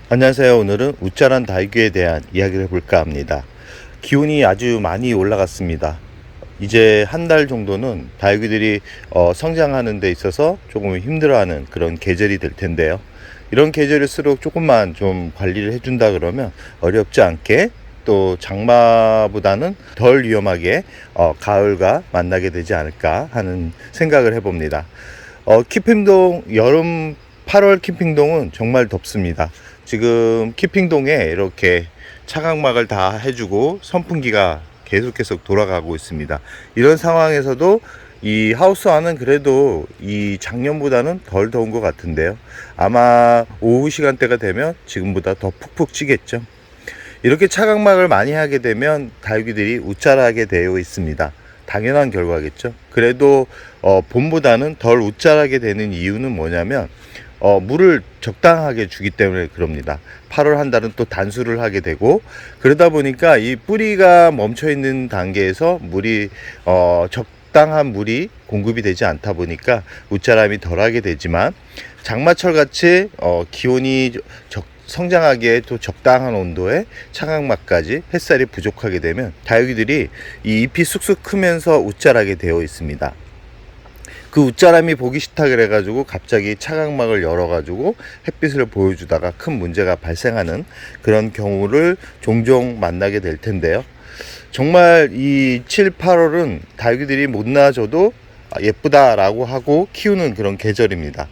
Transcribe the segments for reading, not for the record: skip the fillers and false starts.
안녕하세요. 오늘은 웃자란 다육이에 대한 이야기를 해볼까 합니다. 기온이 아주 많이 올라갔습니다. 이제 한 달 정도는 다육이들이 성장하는 데 있어서 조금 힘들어하는 그런 계절이 될 텐데요. 이런 계절일수록 조금만 좀 관리를 해준다 그러면 어렵지 않게, 또 장마보다는 덜 위험하게 가을과 만나게 되지 않을까 하는 생각을 해봅니다. 키핑동 여름 8월 키핑동은 정말 덥습니다. 지금 키핑동에 이렇게 차각막을 다 해주고 선풍기가 계속 돌아가고 있습니다. 이런 상황에서도 이 하우스 안은 그래도 이 작년보다는 덜 더운 것 같은데요. 아마 오후 시간대가 되면 지금보다 더 푹푹 찌겠죠. 이렇게 차각막을 많이 하게 되면 다육이들이 웃자라게 되어 있습니다. 당연한 결과겠죠. 그래도 봄보다는 덜 웃자라게 되는 이유는 뭐냐면 물을 적당하게 주기 때문에 그럽니다. 8월 한 달은 또 단수를 하게 되고, 그러다 보니까 이 뿌리가 멈춰 있는 단계에서 물이 적당한 물이 공급이 되지 않다 보니까 웃자람이 덜하게 되지만, 장마철 같이 기온이 성장하기에 또 적당한 온도에 차각막까지 햇살이 부족하게 되면 다육이들이 이 잎이 쑥쑥 크면서 웃자라게 되어 있습니다. 그 웃자람이 보기 싫다 그래가지고 갑자기 차각막을 열어가지고 햇빛을 보여주다가 큰 문제가 발생하는 그런 경우를 종종 만나게 될 텐데요. 정말 이 7, 8월은 다육이들이 못 낳아줘도 예쁘다라고 하고 키우는 그런 계절입니다.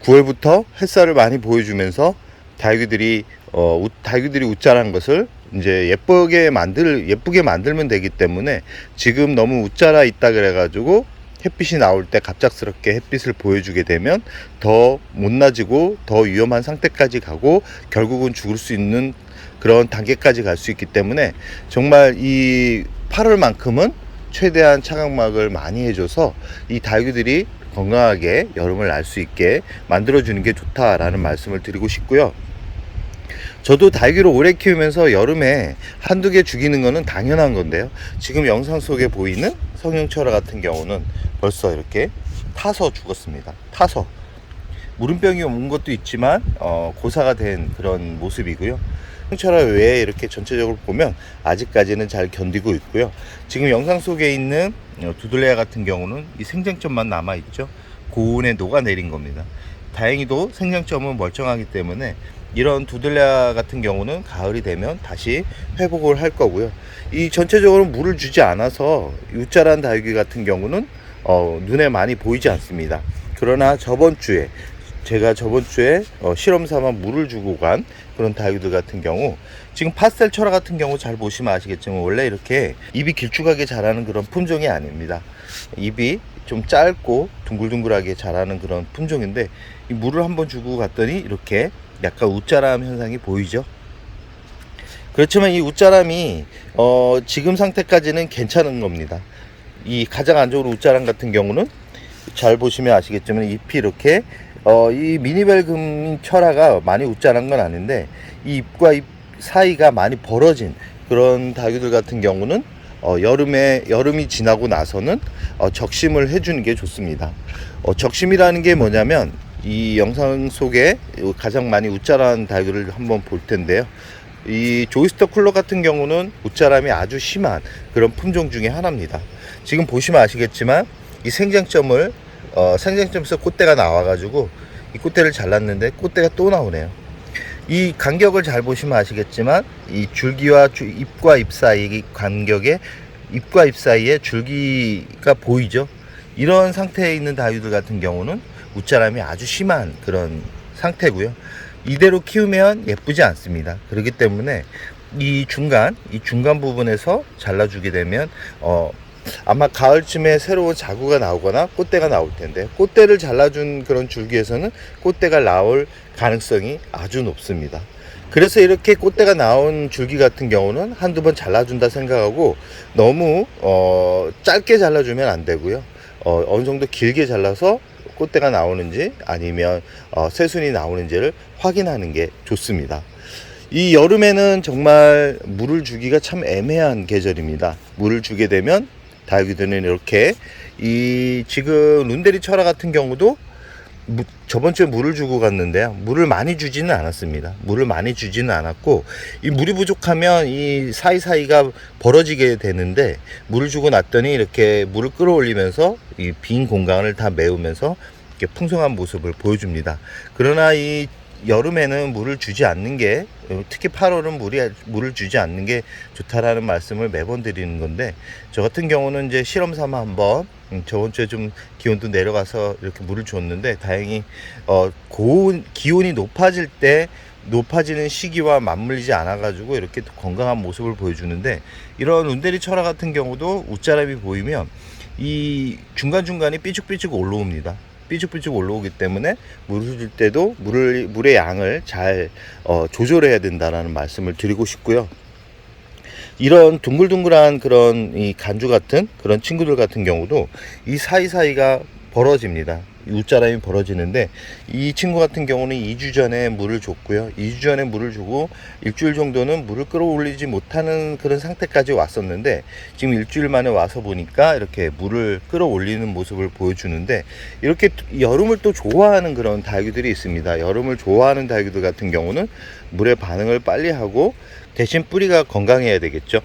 9월부터 햇살을 많이 보여주면서 다육이들이 웃자란 것을 이제 예쁘게 만들면 되기 때문에, 지금 너무 웃자라 있다 그래가지고 햇빛이 나올 때 갑작스럽게 햇빛을 보여주게 되면 더 못나지고 더 위험한 상태까지 가고 결국은 죽을 수 있는 그런 단계까지 갈 수 있기 때문에, 정말 이 8월만큼은 최대한 차각막을 많이 해줘서 이 다육이들이 건강하게 여름을 날 수 있게 만들어주는 게 좋다라는 말씀을 드리고 싶고요. 저도 다육이를 오래 키우면서 여름에 한두 개 죽이는 거는 당연한 건데요. 지금 영상 속에 보이는 성형철화 같은 경우는 벌써 이렇게 타서 죽었습니다. 타서 무름병이 온 것도 있지만 고사가 된 그런 모습이고요. 성형철화 외에 이렇게 전체적으로 보면 아직까지는 잘 견디고 있고요. 지금 영상 속에 있는 두들레아 같은 경우는 이 생장점만 남아 있죠. 고온에 녹아내린 겁니다. 다행히도 생장점은 멀쩡하기 때문에 이런 두들레아 같은 경우는 가을이 되면 다시 회복을 할 거고요. 이 전체적으로 물을 주지 않아서 웃자란 다육이 같은 경우는 눈에 많이 보이지 않습니다. 그러나 제가 저번 주에 실험 삼아 물을 주고 간 그런 다육이들 같은 경우, 지금 파스텔 철화 같은 경우 잘 보시면 아시겠지만 원래 이렇게 입이 길쭉하게 자라는 그런 품종이 아닙니다. 입이 좀 짧고 둥글둥글하게 자라는 그런 품종인데, 이 물을 한번 주고 갔더니 이렇게 약간 웃자람 현상이 보이죠. 그렇지만 이 웃자람이 지금 상태까지는 괜찮은 겁니다. 이 가장 안 좋은 웃자람 같은 경우는 잘 보시면 아시겠지만 잎이 이렇게 이 미니벨금 철화가 많이 웃자란 건 아닌데, 이 잎과 잎 사이가 많이 벌어진 그런 다육이들 같은 경우는 여름이 지나고 나서는 적심을 해주는 게 좋습니다. 적심이라는 게 뭐냐면, 이 영상 속에 가장 많이 웃자란 다육이를 한번 볼 텐데요. 이 조이스터 쿨러 같은 경우는 웃자람이 아주 심한 그런 품종 중에 하나입니다. 지금 보시면 아시겠지만 이 생장점에서 꽃대가 나와가지고 이 꽃대를 잘랐는데 꽃대가 또 나오네요. 이 간격을 잘 보시면 아시겠지만 이 줄기와 잎과 잎 사이 간격에, 잎과 잎 사이에 줄기가 보이죠. 이런 상태에 있는 다육이들 같은 경우는 웃자람이 아주 심한 그런 상태고요. 이대로 키우면 예쁘지 않습니다. 그렇기 때문에 이 중간 부분에서 잘라주게 되면 아마 가을쯤에 새로운 자구가 나오거나 꽃대가 나올 텐데, 꽃대를 잘라준 그런 줄기에서는 꽃대가 나올 가능성이 아주 높습니다. 그래서 이렇게 꽃대가 나온 줄기 같은 경우는 한두 번 잘라준다 생각하고 너무 짧게 잘라주면 안 되고요. 어느 정도 길게 잘라서 꽃대가 나오는지 아니면 새순이 나오는지를 확인하는 게 좋습니다. 이 여름에는 정말 물을 주기가 참 애매한 계절입니다. 물을 주게 되면 다육이들은 이렇게, 이 지금 룬데리 철화 같은 경우도 저번 주에 물을 주고 갔는데요. 물을 많이 주지는 않았습니다. 물을 많이 주지는 않았고, 이 물이 부족하면 이 사이사이가 벌어지게 되는데, 물을 주고 났더니 이렇게 물을 끌어올리면서 이 빈 공간을 다 메우면서 이렇게 풍성한 모습을 보여줍니다. 그러나 이 여름에는 물을 주지 않는 게, 특히 8월은 물을 주지 않는 게 좋다라는 말씀을 매번 드리는 건데, 저 같은 경우는 이제 실험 삼아 한번 저번 주에 좀 기온도 내려가서 이렇게 물을 줬는데, 다행히 기온이 높아지는 시기와 맞물리지 않아 가지고 이렇게 건강한 모습을 보여주는데, 이런 운데리 철화 같은 경우도 웃자람이 보이면 이 중간중간에 삐죽삐죽 올라옵니다. 삐죽삐죽 올라오기 때문에 물을 줄 때도 물의 양을 잘 조절해야 된다라는 말씀을 드리고 싶고요. 이런 둥글둥글한 그런 이 간주 같은 그런 친구들 같은 경우도 이 사이사이가 벌어집니다. 웃자람이 벌어지는데, 이 친구 같은 경우는 2주 전에 물을 줬고요. 2주 전에 물을 주고 일주일 정도는 물을 끌어올리지 못하는 그런 상태까지 왔었는데, 지금 일주일 만에 와서 보니까 이렇게 물을 끌어올리는 모습을 보여주는데, 이렇게 여름을 또 좋아하는 그런 다육이들이 있습니다. 여름을 좋아하는 다육이들 같은 경우는 물의 반응을 빨리 하고 대신 뿌리가 건강해야 되겠죠.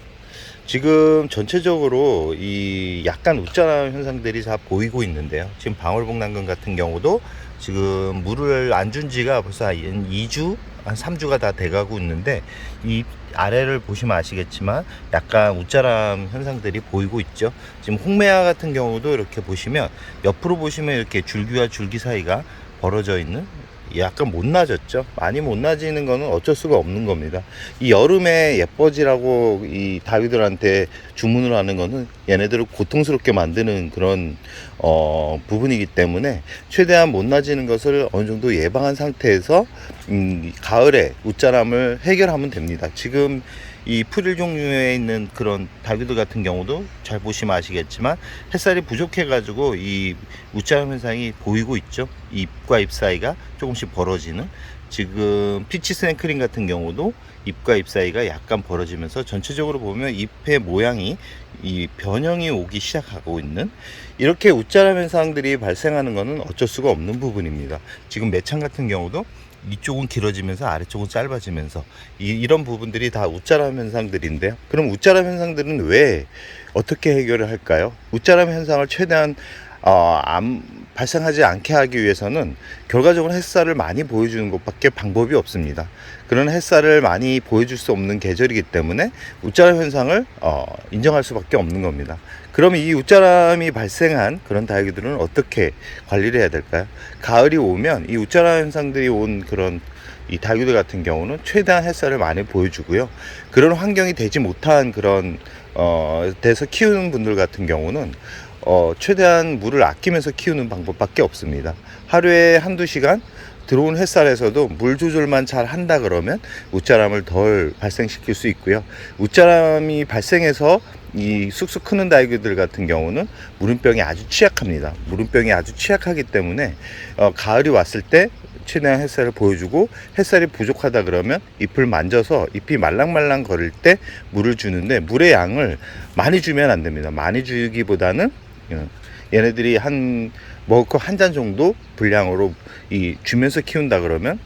지금 전체적으로 이 약간 웃자람 현상들이 다 보이고 있는데요. 지금 방울복랑금 같은 경우도 지금 물을 안 준 지가 벌써 한 2주, 한 3주가 다 돼가고 있는데, 이 아래를 보시면 아시겠지만 약간 웃자람 현상들이 보이고 있죠. 지금 홍매화 같은 경우도 이렇게 보시면 옆으로 보시면 이렇게 줄기와 줄기 사이가 벌어져 있는, 약간 못 나졌죠. 많이 못 나지는 거는 어쩔 수가 없는 겁니다. 이 여름에 예뻐지라고 이 다육이들한테 주문을 하는 거는 얘네들을 고통스럽게 만드는 그런 부분이기 때문에, 최대한 못 나지는 것을 어느 정도 예방한 상태에서 가을에 웃자람을 해결하면 됩니다. 지금 이 프릴 종류에 있는 그런 다육이들 같은 경우도 잘 보시면 아시겠지만 햇살이 부족해 가지고 이 웃자람 현상이 보이고 있죠. 잎과 잎 사이가 조금씩 벌어지는, 지금 피치 스네크린 같은 경우도 잎과 잎 사이가 약간 벌어지면서 전체적으로 보면 잎의 모양이 이 변형이 오기 시작하고 있는, 이렇게 웃자람 현상들이 발생하는 것은 어쩔 수가 없는 부분입니다. 지금 매창 같은 경우도 이쪽은 길어지면서 아래쪽은 짧아지면서 이런 부분들이 다 웃자람 현상들인데요. 그럼 웃자람 현상들은 왜 어떻게 해결을 할까요? 웃자람 현상을 최대한 발생하지 않게 하기 위해서는 결과적으로 햇살을 많이 보여주는 것밖에 방법이 없습니다. 그런 햇살을 많이 보여줄 수 없는 계절이기 때문에 웃자람 현상을 인정할 수밖에 없는 겁니다. 그럼 이 웃자람이 발생한 그런 다육이들은 어떻게 관리를 해야 될까요? 가을이 오면 이 웃자람 현상들이 온 그런 이 다육이들 같은 경우는 최대한 햇살을 많이 보여주고요. 그런 환경이 되지 못한 그런 데서 키우는 분들 같은 경우는 최대한 물을 아끼면서 키우는 방법밖에 없습니다. 하루에 한두 시간 들어온 햇살에서도 물 조절만 잘 한다 그러면 웃자람을 덜 발생시킬 수 있고요. 웃자람이 발생해서 이 쑥쑥 크는 다육이들 같은 경우는 무름병이 아주 취약합니다. 무름병이 아주 취약하기 때문에 가을이 왔을 때 최대한 햇살을 보여주고, 햇살이 부족하다 그러면 잎을 만져서 잎이 말랑말랑 거릴 때 물을 주는데, 물의 양을 많이 주면 안 됩니다. 많이 주기보다는 얘네들이 먹을 한 잔 정도 분량으로 주면서 키운다 그러면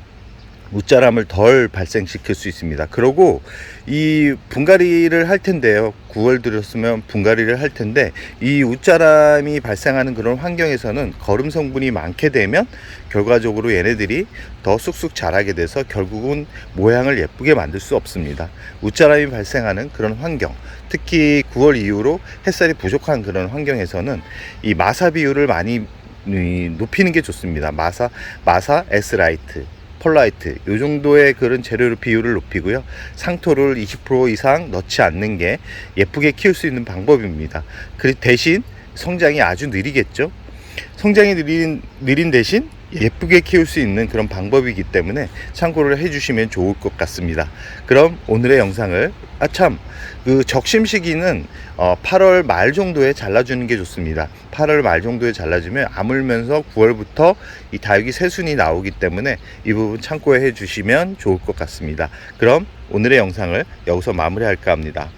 웃자람을 덜 발생시킬 수 있습니다. 그리고 이 분갈이를 할 텐데요. 9월 들었으면 분갈이를 할 텐데, 이 웃자람이 발생하는 그런 환경에서는 거름 성분이 많게 되면 결과적으로 얘네들이 더 쑥쑥 자라게 돼서 결국은 모양을 예쁘게 만들 수 없습니다. 웃자람이 발생하는 그런 환경, 특히 9월 이후로 햇살이 부족한 그런 환경에서는 이 마사 비율을 많이 높이는 게 좋습니다. 마사, S라이트, 폴라이트, 이 정도의 그런 재료 비율을 높이고요. 상토를 20% 이상 넣지 않는 게 예쁘게 키울 수 있는 방법입니다. 그 대신 성장이 아주 느리겠죠. 성장이 느린 대신 예쁘게 키울 수 있는 그런 방법이기 때문에 참고를 해주시면 좋을 것 같습니다. 그럼 오늘의 영상을 그 적심 시기는 8월 말 정도에 잘라주는 게 좋습니다. 8월 말 정도에 잘라주면 아물면서 9월부터 이 다육이 새순이 나오기 때문에 이 부분 참고해 주시면 좋을 것 같습니다. 그럼 오늘의 영상을 여기서 마무리할까 합니다.